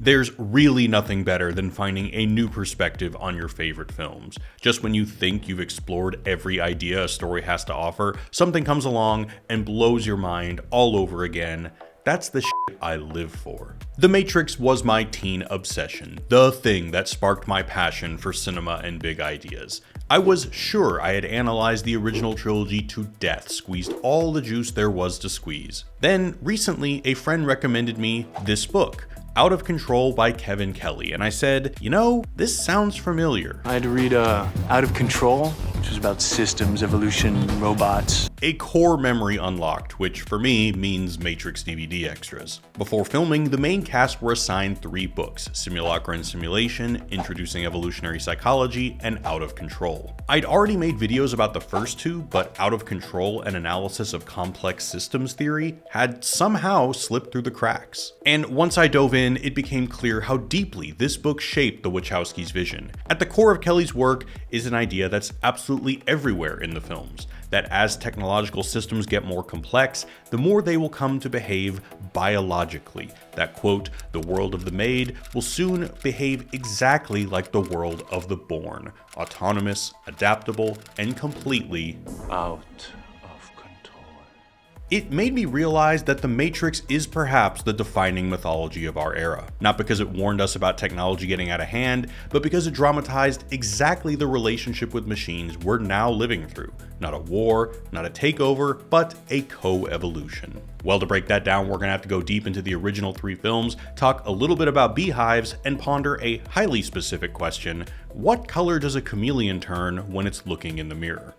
There's really nothing better than finding a new perspective on your favorite films. Just when you think you've explored every idea a story has to offer, something comes along and blows your mind all over again. That's the shit I live for. The Matrix was my teen obsession, the thing that sparked my passion for cinema and big ideas. I was sure I had analyzed the original trilogy to death, squeezed all the juice there was to squeeze. Then, recently, a friend recommended me this book, Out of Control by Kevin Kelly, and I said, you know, this sounds familiar. I had to read Out of Control, which is about systems, evolution, robots. A core memory unlocked, which for me means Matrix DVD extras. Before filming, the main cast were assigned 3 books, Simulacra and Simulation, Introducing Evolutionary Psychology, and Out of Control. I'd already made videos about the first 2, but Out of Control, an analysis of complex systems theory, had somehow slipped through the cracks. And once I dove in, it became clear how deeply this book shaped the Wachowskis' vision. At the core of Kelly's work is an idea that's absolutely everywhere in the films, that as technological systems get more complex, the more they will come to behave biologically. That, quote, the world of the made will soon behave exactly like the world of the born, autonomous, adaptable, and completely Out of control. It made me realize that The Matrix is perhaps the defining mythology of our era. Not because it warned us about technology getting out of hand, but because it dramatized exactly the relationship with machines we're now living through. Not a war, not a takeover, but a co-evolution. Well, to break that down, we're gonna have to go deep into the original 3 films, talk a little bit about beehives, and ponder a highly specific question: what color does a chameleon turn when it's looking in the mirror?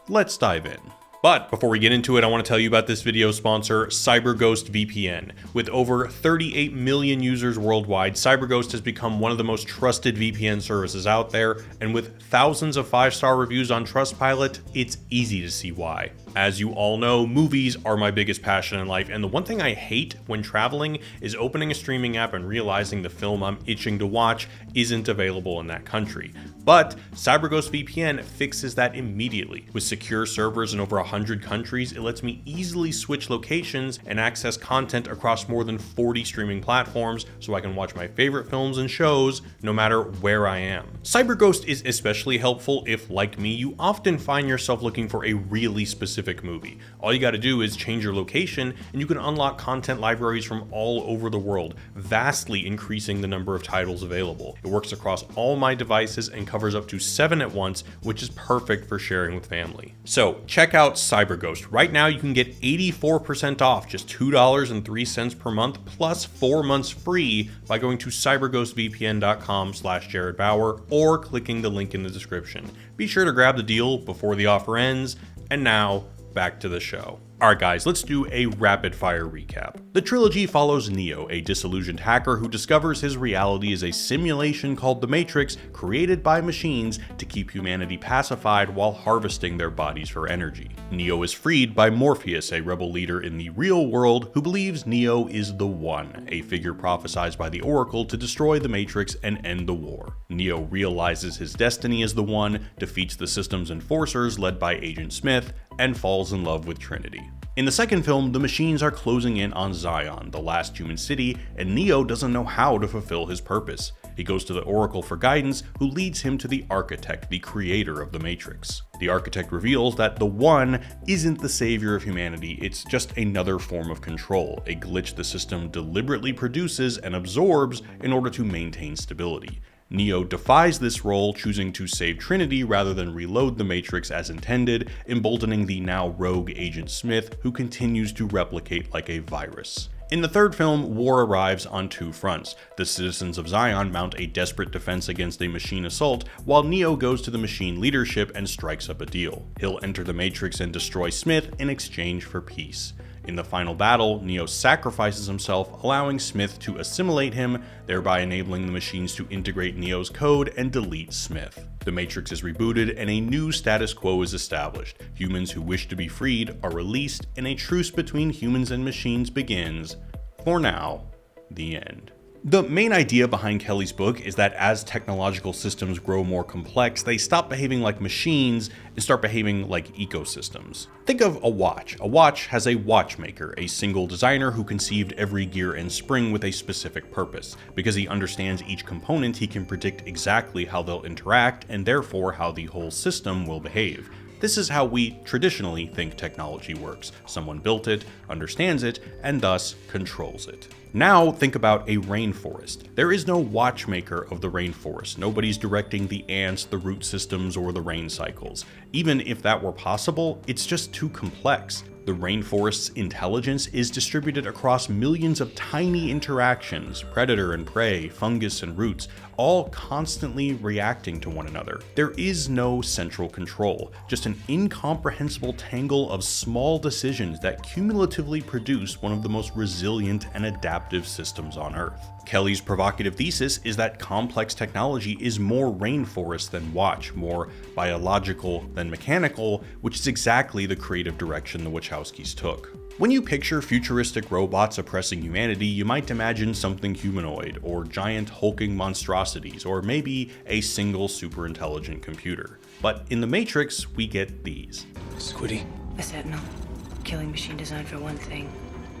Let's dive in. But before we get into it, I want to tell you about this video sponsor, CyberGhost VPN. With over 38 million users worldwide, CyberGhost has become one of the most trusted VPN services out there, and with thousands of 5-star reviews on Trustpilot, it's easy to see why. As you all know, movies are my biggest passion in life, and the one thing I hate when traveling is opening a streaming app and realizing the film I'm itching to watch isn't available in that country. But CyberGhost VPN fixes that immediately. With secure servers in over 100 countries, it lets me easily switch locations and access content across more than 40 streaming platforms, so I can watch my favorite films and shows no matter where I am. CyberGhost is especially helpful if, like me, you often find yourself looking for a really specific movie. All you gotta do is change your location and you can unlock content libraries from all over the world, vastly increasing the number of titles available. It works across all my devices and covers up to 7 at once, which is perfect for sharing with family. So check out CyberGhost. Right now you can get 84% off, just $2.03 per month, plus 4 months free by going to cyberghostvpn.com/JaredBauer or clicking the link in the description. Be sure to grab the deal before the offer ends. And now, back to the show. Alright guys, let's do a rapid fire recap. The trilogy follows Neo, a disillusioned hacker who discovers his reality is a simulation called the Matrix, created by machines to keep humanity pacified while harvesting their bodies for energy. Neo is freed by Morpheus, a rebel leader in the real world who believes Neo is the One, a figure prophesied by the Oracle to destroy the Matrix and end the war. Neo realizes his destiny as the One, defeats the system's enforcers led by Agent Smith, and falls in love with Trinity. In the second film, the machines are closing in on Zion, the last human city, and Neo doesn't know how to fulfill his purpose. He goes to the Oracle for guidance, who leads him to the Architect, the creator of the Matrix. The Architect reveals that the One isn't the savior of humanity, it's just another form of control, a glitch the system deliberately produces and absorbs in order to maintain stability. Neo defies this role, choosing to save Trinity rather than reload the Matrix as intended, emboldening the now rogue Agent Smith, who continues to replicate like a virus. In the third film, war arrives on 2 fronts. The citizens of Zion mount a desperate defense against a machine assault, while Neo goes to the machine leadership and strikes up a deal. He'll enter the Matrix and destroy Smith in exchange for peace. In the final battle, Neo sacrifices himself, allowing Smith to assimilate him, thereby enabling the machines to integrate Neo's code and delete Smith. The Matrix is rebooted and a new status quo is established. Humans who wish to be freed are released, and a truce between humans and machines begins. For now, the end. The main idea behind Kelly's book is that as technological systems grow more complex, they stop behaving like machines and start behaving like ecosystems. Think of a watch. A watch has a watchmaker, a single designer who conceived every gear and spring with a specific purpose. Because he understands each component, he can predict exactly how they'll interact and therefore how the whole system will behave. This is how we traditionally think technology works. Someone built it, understands it, and thus controls it. Now think about a rainforest. There is no watchmaker of the rainforest. Nobody's directing the ants, the root systems, or the rain cycles. Even if that were possible, it's just too complex. The rainforest's intelligence is distributed across millions of tiny interactions, predator and prey, fungus and roots, all constantly reacting to one another. There is no central control, just an incomprehensible tangle of small decisions that cumulatively produce one of the most resilient and adaptive systems on Earth. Kelly's provocative thesis is that complex technology is more rainforest than watch, more biological than mechanical, which is exactly the creative direction the Wachowskis took. When you picture futuristic robots oppressing humanity, you might imagine something humanoid, or giant hulking monstrosities, or maybe a single super intelligent computer. But in The Matrix, we get these. Squiddy. A sentinel. Killing machine designed for one thing.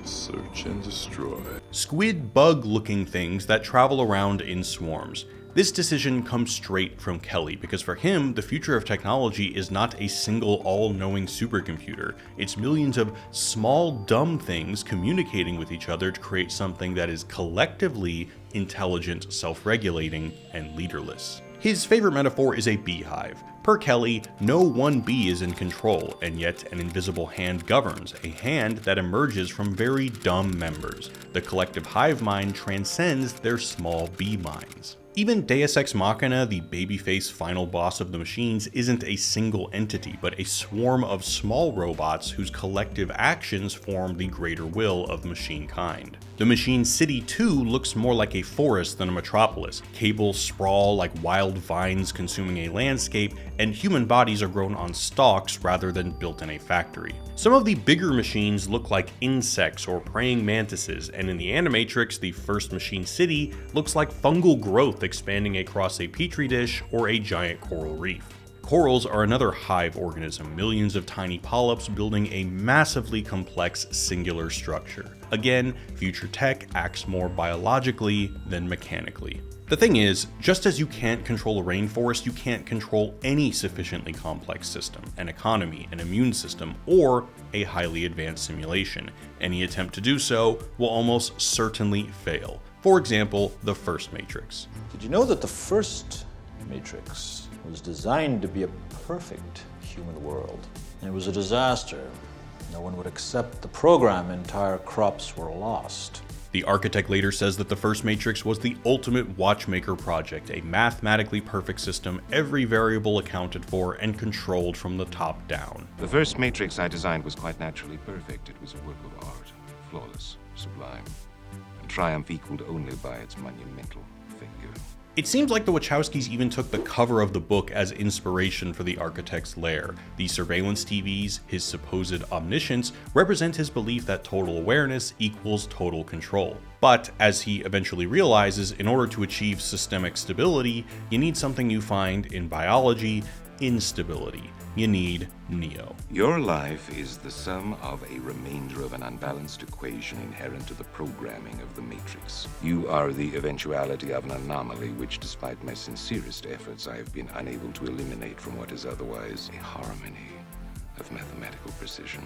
Search and destroy. Squid bug-looking things that travel around in swarms. This decision comes straight from Kelly, because for him, the future of technology is not a single all-knowing supercomputer. It's millions of small, dumb things communicating with each other to create something that is collectively intelligent, self-regulating, and leaderless. His favorite metaphor is a beehive. Per Kelly, no one bee is in control, and yet an invisible hand governs, a hand that emerges from very dumb members. The collective hive mind transcends their small bee minds. Even Deus Ex Machina, the babyface final boss of the machines, isn't a single entity, but a swarm of small robots whose collective actions form the greater will of machine-kind. The Machine City 2 looks more like a forest than a metropolis. Cables sprawl like wild vines consuming a landscape, and human bodies are grown on stalks rather than built in a factory. Some of the bigger machines look like insects or praying mantises, and in the Animatrix, the first Machine City looks like fungal growth expanding across a petri dish or a giant coral reef. Corals are another hive organism, millions of tiny polyps building a massively complex singular structure. Again, future tech acts more biologically than mechanically. The thing is, just as you can't control a rainforest, you can't control any sufficiently complex system, an economy, an immune system, or a highly advanced simulation. Any attempt to do so will almost certainly fail. For example, the first Matrix. Did you know that the first Matrix was designed to be a perfect human world? It was a disaster. No one would accept the program. Entire crops were lost. The architect later says that the first Matrix was the ultimate watchmaker project, a mathematically perfect system, every variable accounted for and controlled from the top down. The first Matrix I designed was quite naturally perfect. It was a work of art, flawless, sublime, and triumph equaled only by its monumental failure. It seems like the Wachowskis even took the cover of the book as inspiration for the architect's lair. The surveillance TVs, his supposed omniscience, represent his belief that total awareness equals total control. But, as he eventually realizes, in order to achieve systemic stability, you need something you find in biology: instability. You need Neo. Your life is the sum of a remainder of an unbalanced equation inherent to the programming of the Matrix. You are the eventuality of an anomaly which, despite my sincerest efforts, I have been unable to eliminate from what is otherwise a harmony of mathematical precision.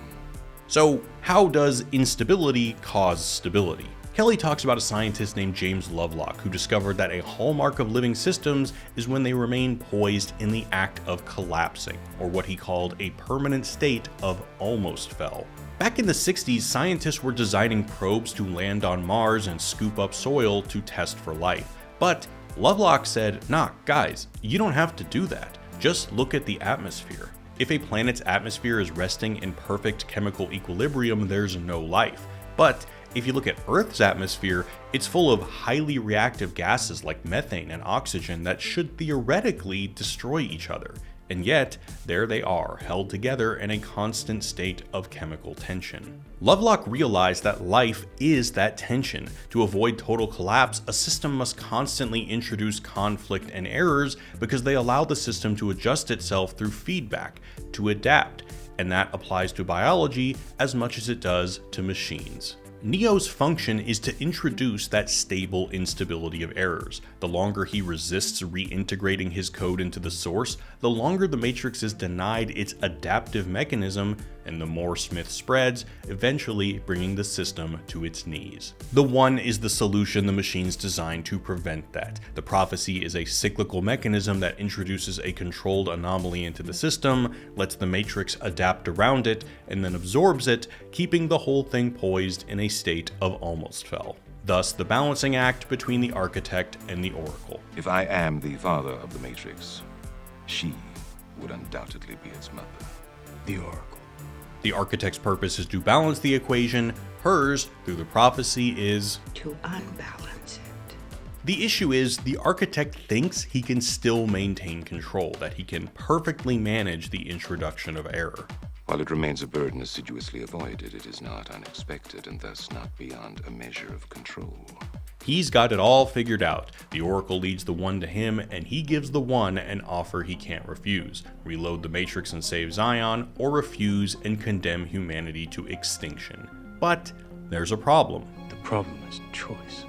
So, how does instability cause stability? Kelly talks about a scientist named James Lovelock who discovered that a hallmark of living systems is when they remain poised in the act of collapsing, or what he called a permanent state of almost fell. Back in the 60s, scientists were designing probes to land on Mars and scoop up soil to test for life. But Lovelock said, nah, guys, you don't have to do that. Just look at the atmosphere. If a planet's atmosphere is resting in perfect chemical equilibrium, there's no life. But if you look at Earth's atmosphere, it's full of highly reactive gases like methane and oxygen that should theoretically destroy each other. And yet, there they are, held together in a constant state of chemical tension. Lovelock realized that life is that tension. To avoid total collapse, a system must constantly introduce conflict and errors because they allow the system to adjust itself through feedback, to adapt, and that applies to biology as much as it does to machines. Neo's function is to introduce that stable instability of errors. The longer he resists reintegrating his code into the source, the longer the Matrix is denied its adaptive mechanism, and the more Smith spreads, eventually bringing the system to its knees. The One is the solution the machine's designed to prevent that. The prophecy is a cyclical mechanism that introduces a controlled anomaly into the system, lets the Matrix adapt around it, and then absorbs it, keeping the whole thing poised in a state of almost fell. Thus, the balancing act between the architect and the oracle. If I am the father of the Matrix, she would undoubtedly be its mother. The Oracle. The architect's purpose is to balance the equation, hers, through the prophecy, is To unbalance it. The issue is, the architect thinks he can still maintain control, that he can perfectly manage the introduction of error. While it remains a burden assiduously avoided, it is not unexpected and thus not beyond a measure of control. He's got it all figured out. The Oracle leads the One to him, and he gives the One an offer he can't refuse. Reload the Matrix and save Zion, or refuse and condemn humanity to extinction. But there's a problem. The problem is choice.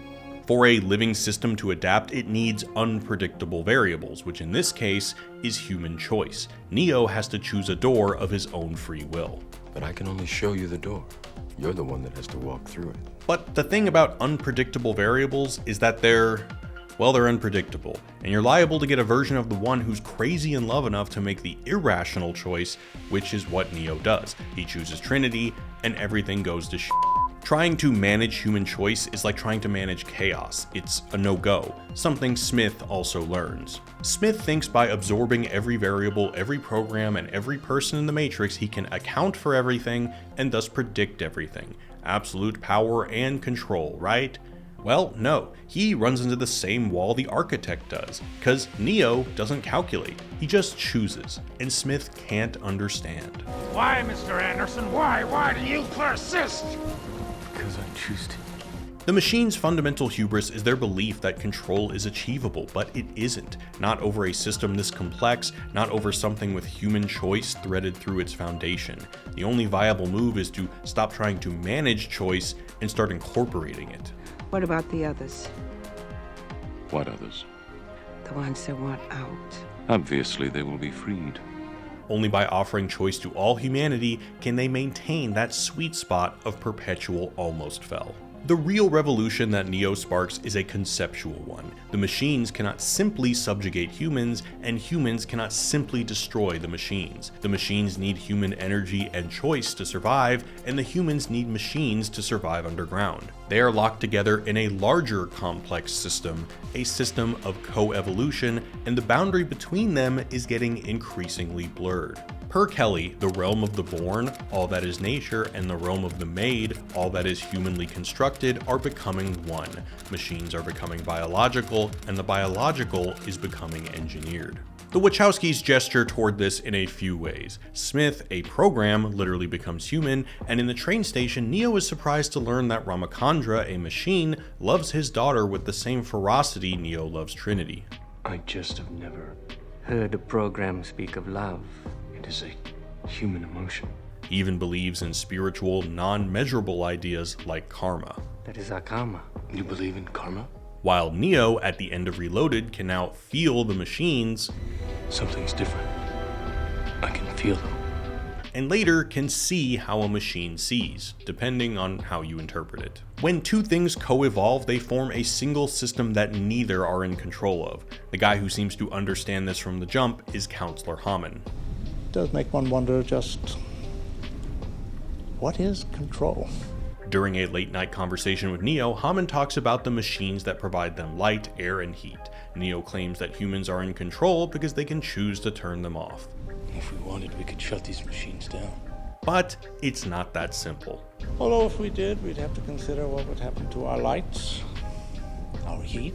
For a living system to adapt, it needs unpredictable variables, which in this case is human choice. Neo has to choose a door of his own free will. But I can only show you the door. You're the one that has to walk through it. But the thing about unpredictable variables is that they're unpredictable, and you're liable to get a version of the One who's crazy in love enough to make the irrational choice, which is what Neo does. He chooses Trinity, and everything goes to shit. Trying to manage human choice is like trying to manage chaos. It's a no-go, something Smith also learns. Smith thinks by absorbing every variable, every program, and every person in the Matrix, he can account for everything and thus predict everything. Absolute power and control, right? Well, no, he runs into the same wall the architect does, because Neo doesn't calculate, he just chooses, and Smith can't understand. Why, Mr. Anderson? Why? Why do you persist? Because I choose to. The machine's fundamental hubris is their belief that control is achievable, but it isn't. Not over a system this complex, not over something with human choice threaded through its foundation. The only viable move is to stop trying to manage choice and start incorporating it. What about the others? What others? The ones that want out? Obviously, they will be freed. Only by offering choice to all humanity can they maintain that sweet spot of perpetual almost fell. The real revolution that Neo sparks is a conceptual one. The machines cannot simply subjugate humans, and humans cannot simply destroy the machines. The machines need human energy and choice to survive, and the humans need machines to survive underground. They are locked together in a larger complex system, a system of co-evolution, and the boundary between them is getting increasingly blurred. Per Kelly, the realm of the born, all that is nature, and the realm of the made, all that is humanly constructed, are becoming one. Machines are becoming biological, and the biological is becoming engineered. The Wachowskis gesture toward this in a few ways. Smith, a program, literally becomes human, and in the train station, Neo is surprised to learn that Ramachandra, a machine, loves his daughter with the same ferocity Neo loves Trinity. I just have never. Heard a program speak of love. It is a human emotion. He even believes in spiritual, non-measurable ideas like karma. That is our karma. You believe in karma? While Neo, at the end of Reloaded, can now feel the machines, Something's different. I can feel them. and later can see how a machine sees, depending on how you interpret it. When two things co-evolve, they form a single system that neither are in control of. The guy who seems to understand this from the jump is Counselor Hammond. It does make one wonder just what is control? During a late-night conversation with Neo, Hammond talks about the machines that provide them light, air, and heat. Neo claims that humans are in control because they can choose to turn them off. If we wanted, we could shut these machines down. But it's not that simple. Although if we did, we'd have to consider what would happen to our lights, our heat,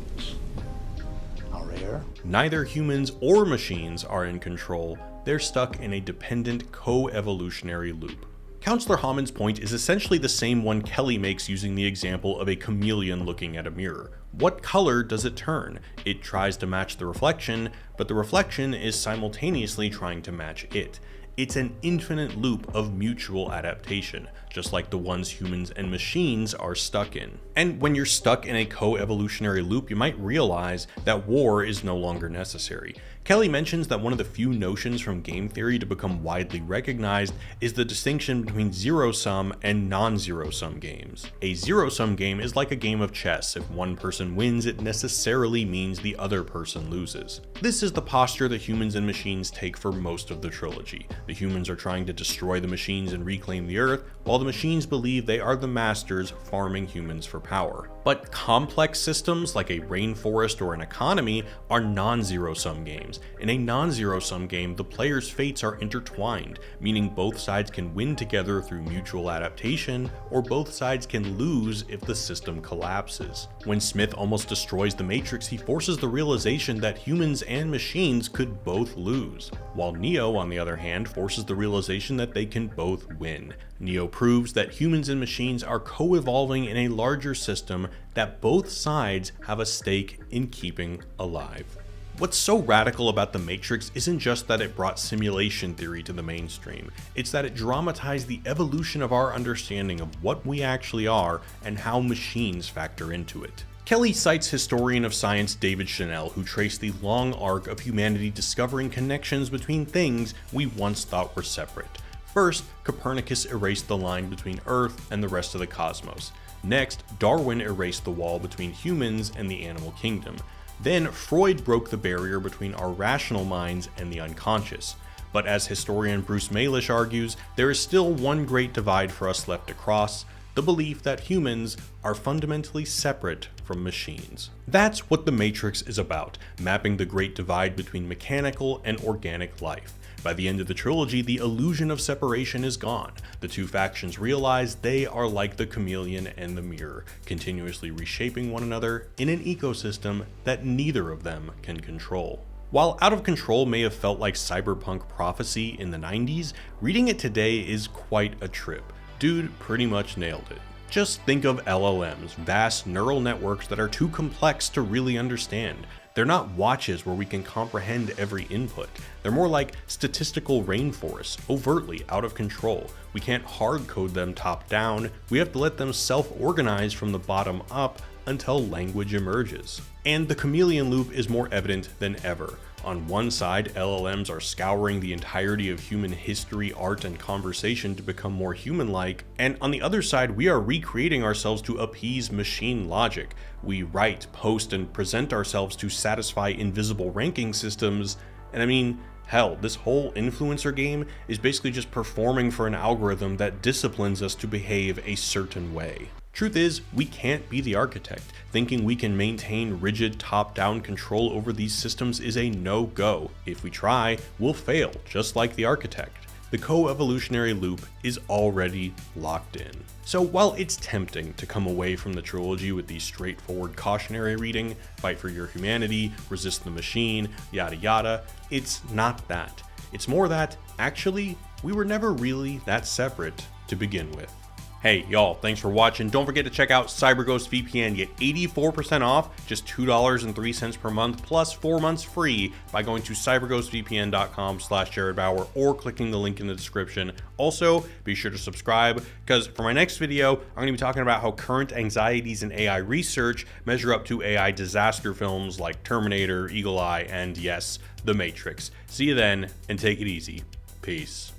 our air. Neither humans or machines are in control, they're stuck in a dependent co-evolutionary loop. Counselor Hammond's point is essentially the same one Kelly makes using the example of a chameleon looking at a mirror. What color does it turn? It tries to match the reflection, but the reflection is simultaneously trying to match it. It's an infinite loop of mutual adaptation, just like the ones humans and machines are stuck in. And when you're stuck in a co-evolutionary loop, you might realize that war is no longer necessary. Kelly mentions that one of the few notions from game theory to become widely recognized is the distinction between zero-sum and non-zero-sum games. A zero-sum game is like a game of chess. If one person wins, it necessarily means the other person loses. This is the posture that humans and machines take for most of the trilogy. The humans are trying to destroy the machines and reclaim the Earth, while the machines believe they are the masters farming humans for power. But complex systems like a rainforest or an economy are non-zero-sum games. In a non-zero-sum game, the player's fates are intertwined, meaning both sides can win together through mutual adaptation, or both sides can lose if the system collapses. When Smith almost destroys the Matrix, he forces the realization that humans and machines could both lose, while Neo, on the other hand, forces the realization that they can both win. Neo proves that humans and machines are co-evolving in a larger system that both sides have a stake in keeping alive. What's so radical about The Matrix isn't just that it brought simulation theory to the mainstream, it's that it dramatized the evolution of our understanding of what we actually are and how machines factor into it. Kelly cites historian of science David Chanel, who traced the long arc of humanity discovering connections between things we once thought were separate. First, Copernicus erased the line between Earth and the rest of the cosmos. Next, Darwin erased the wall between humans and the animal kingdom. Then, Freud broke the barrier between our rational minds and the unconscious. But as historian Bruce Malish argues, there is still one great divide for us left to cross: the belief that humans are fundamentally separate from machines. That's what The Matrix is about, mapping the great divide between mechanical and organic life. By the end of the trilogy, the illusion of separation is gone. The two factions realize they are like the chameleon and the mirror, continuously reshaping one another in an ecosystem that neither of them can control. While Out of Control may have felt like cyberpunk prophecy in the 90s, reading it today is quite a trip. Dude pretty much nailed it. Just think of LLMs, vast neural networks that are too complex to really understand. They're not watches where we can comprehend every input. They're more like statistical rainforests, overtly out of control. We can't hard code them top down, we have to let them self-organize from the bottom up until language emerges. And the chameleon loop is more evident than ever. On one side, LLMs are scouring the entirety of human history, art, and conversation to become more human-like, and on the other side, we are recreating ourselves to appease machine logic. We write, post, and present ourselves to satisfy invisible ranking systems, and I mean, hell, this whole influencer game is basically just performing for an algorithm that disciplines us to behave a certain way. Truth is, we can't be the architect. Thinking we can maintain rigid top-down control over these systems is a no-go. If we try, we'll fail, just like the architect. The co-evolutionary loop is already locked in. So while it's tempting to come away from the trilogy with the straightforward cautionary reading, fight for your humanity, resist the machine, yada yada, it's not that. It's more that, actually, we were never really that separate to begin with. Hey y'all, thanks for watching. Don't forget to check out CyberGhost VPN. Get 84% off, just $2.03 per month, plus 4 months free by going to cyberghostvpn.com/JaredBauer or clicking the link in the description. Also, be sure to subscribe, because for my next video, I'm going to be talking about how current anxieties in AI research measure up to AI disaster films like Terminator, Eagle Eye, and yes, The Matrix. See you then, and take it easy. Peace.